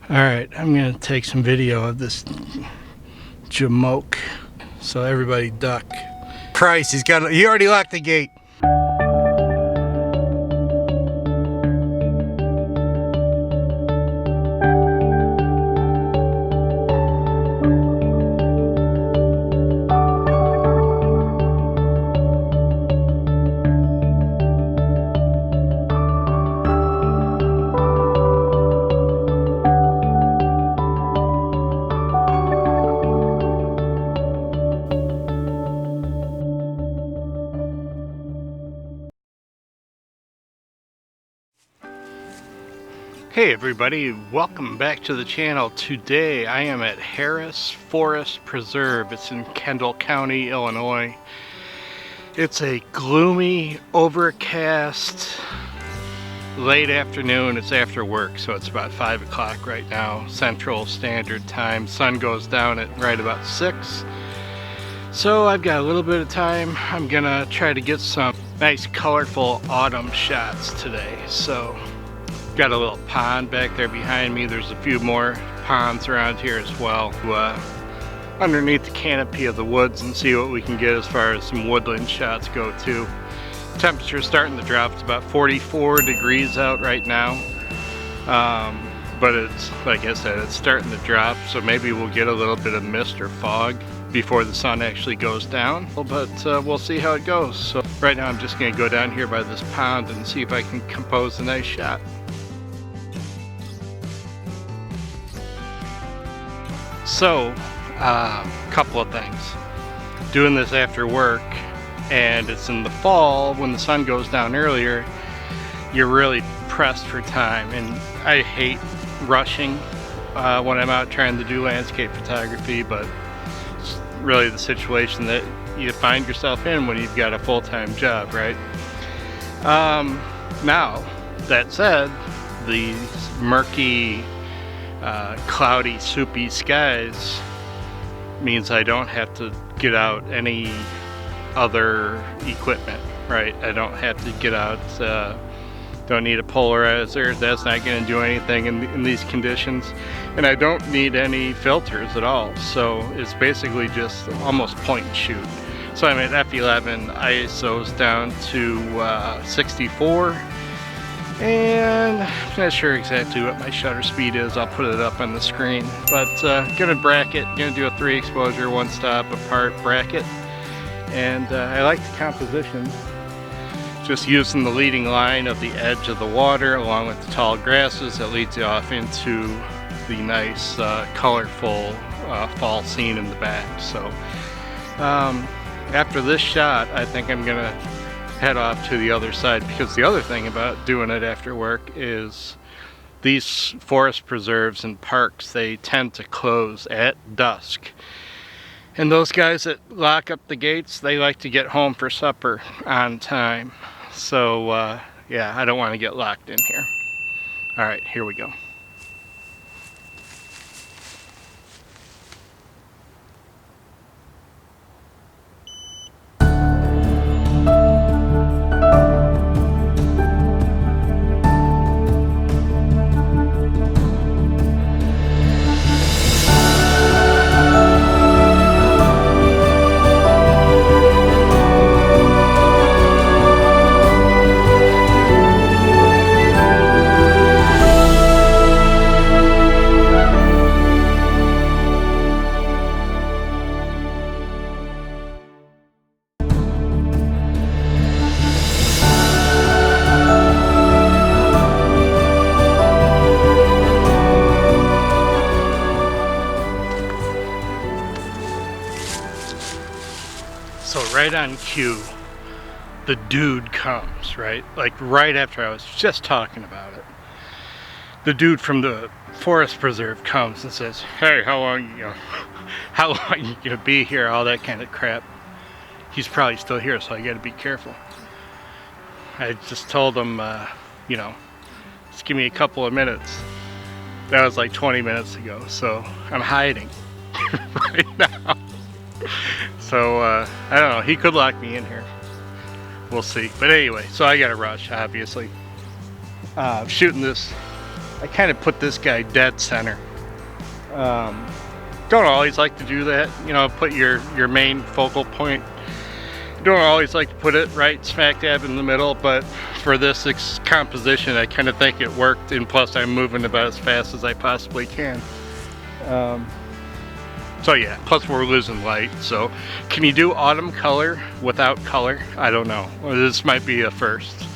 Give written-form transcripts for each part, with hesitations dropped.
Alright, I'm going to take some video of this jamoke. So everybody duck. Christ, he already locked the gate. Hey everybody, welcome back to the channel. Today I am at Harris Forest Preserve. It's in Kendall County, Illinois. It's a gloomy, overcast, late afternoon. It's after work, so it's about 5 o'clock right now, Central Standard Time. Sun goes down at right about 6. So I've got a little bit of time. I'm gonna try to get some nice colorful autumn shots today. So got a little pond back there behind me. There's a few more ponds around here as well. Underneath the canopy of the woods and see what we can get as far as some woodland shots go too. Temperature's starting to drop. It's about 44 degrees out right now. But it's, like I said, it's starting to drop, so maybe we'll get a little bit of mist or fog before the sun actually goes down, but we'll see how it goes. So right now I'm just going to go down here by this pond and see if I can compose a nice shot. So, couple of things. Doing this after work, and it's in the fall when the sun goes down earlier, you're really pressed for time, and I hate rushing when I'm out trying to do landscape photography, but it's really the situation that you find yourself in when you've got a full-time job, right? Now, that said, these murky, cloudy, soupy skies means I don't have to get out any other equipment, right? I don't have to get out, don't need a polarizer. That's not going to do anything in these conditions, and I don't need any filters at all, so it's basically just almost point and shoot. So I'm at f11, ISO's down to 64, and I'm not sure exactly what my shutter speed is. I'll put it up on the screen, but gonna bracket, gonna do a 3 exposure, 1 stop apart bracket, and I like the composition, just using the leading line of the edge of the water along with the tall grasses that leads you off into the nice colorful fall scene in the back. So after this shot, I think I'm gonna head off to the other side, because the other thing about doing it after work is these forest preserves and parks, they tend to close at dusk, and those guys that lock up the gates, they like to get home for supper on time. So yeah, I don't want to get locked in here. All right, here we go. So right on cue, the dude comes, right? Like right after I was just talking about it. The dude from the forest preserve comes and says, "Hey, how long you gonna be here?" All that kind of crap. He's probably still here, so I gotta be careful. I just told him, you know, just give me a couple of minutes. That was like 20 minutes ago, so I'm hiding right now. So, I don't know, he could lock me in here. We'll see. But anyway, so I gotta rush, obviously. Shooting this I kind of put this guy dead center. Don't always like to do that, you know, put your main focal point. Don't always like to put it right smack dab in the middle, but for this composition I kind of think it worked, and plus I'm moving about as fast as I possibly can. So yeah, plus we're losing light. So can you do autumn color without color? I don't know. Well, this might be a first.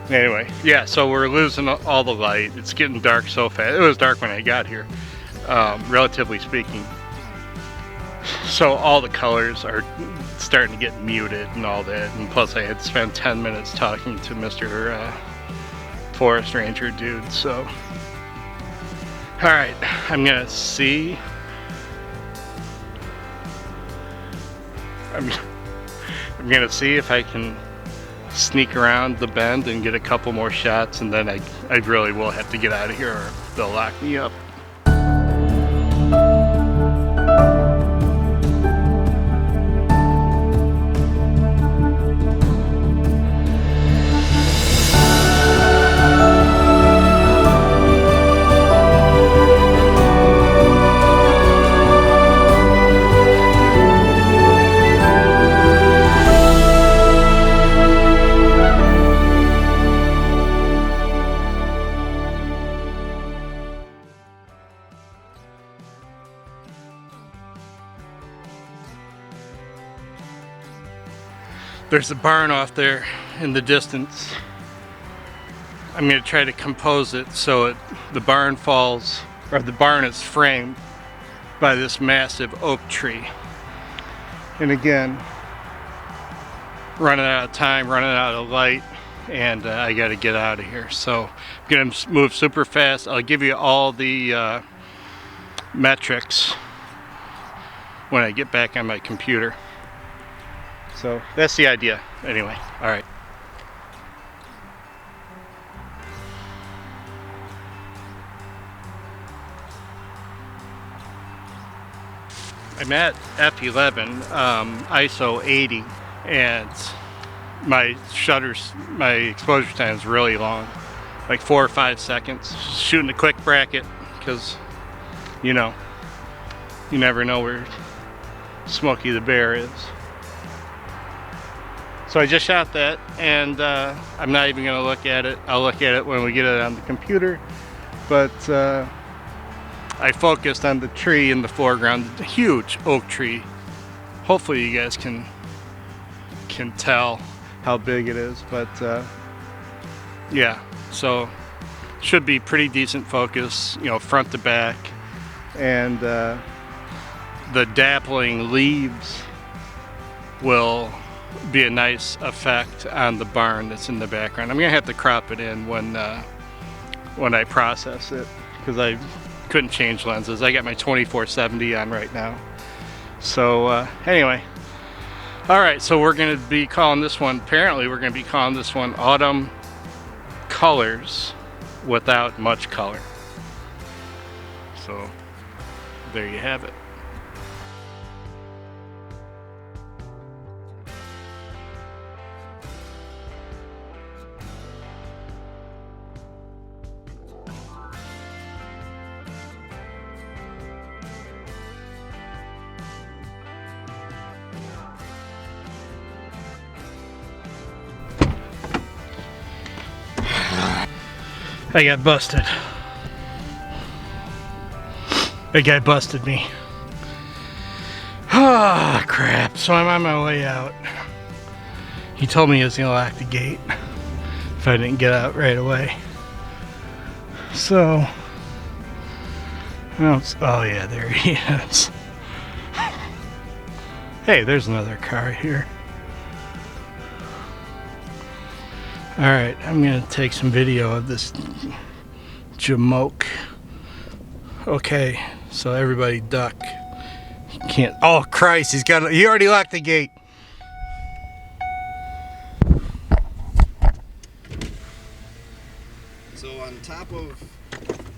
Anyway, yeah, so we're losing all the light. It's getting dark so fast. It was dark when I got here, relatively speaking. So all the colors are starting to get muted and all that. And plus I had spent 10 minutes talking to Mr. Forest Ranger dude, so. All right, I'm gonna see. I'm gonna see if I can sneak around the bend and get a couple more shots, and then I really will have to get out of here or they'll lock me up. There's a barn off there in the distance. I'm going to try to compose it so the barn falls, or the barn is framed by this massive oak tree. And again, running out of time, running out of light, and I got to get out of here. So I'm going to move super fast. I'll give you all the metrics when I get back on my computer. So that's the idea anyway. All right. I'm at f11, ISO 80, and my exposure time is really long, like 4 or 5 seconds. Shooting a quick bracket because, you know, you never know where Smokey the Bear is. So I just shot that, and I'm not even going to look at it. I'll look at it when we get it on the computer. But I focused on the tree in the foreground, the huge oak tree. Hopefully you guys can tell how big it is. But yeah, so should be pretty decent focus, you know, front to back. And the dappling leaves will be a nice effect on the barn that's in the background. I'm gonna have to crop it in when I process it, because I couldn't change lenses. I got my 24-70 on right now. So anyway, all right, so we're gonna be calling this one, apparently we're gonna be calling this one Autumn Colors Without Much Color. So there you have it. I got busted. That guy busted me. Ah, crap. So I'm on my way out. He told me he was gonna lock the gate if I didn't get out right away. So, oh yeah, there he is. Hey, there's another car here. Alright, I'm gonna take some video of this jamoke. Okay, so everybody duck. He can't. Oh Christ, he already locked the gate. So on top of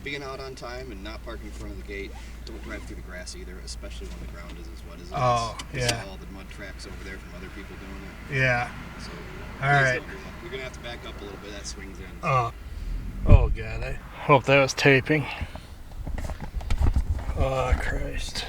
being out on time and not parking in front of the gate. Don't drive through the grass either, especially when the ground is as wet as it is. Oh, You yeah. saw all the mud tracks over there from other people doing it. Yeah. So, All right. you're going to have to back up a little bit. That swings in. Oh God, I hope that was taping. Oh, Christ.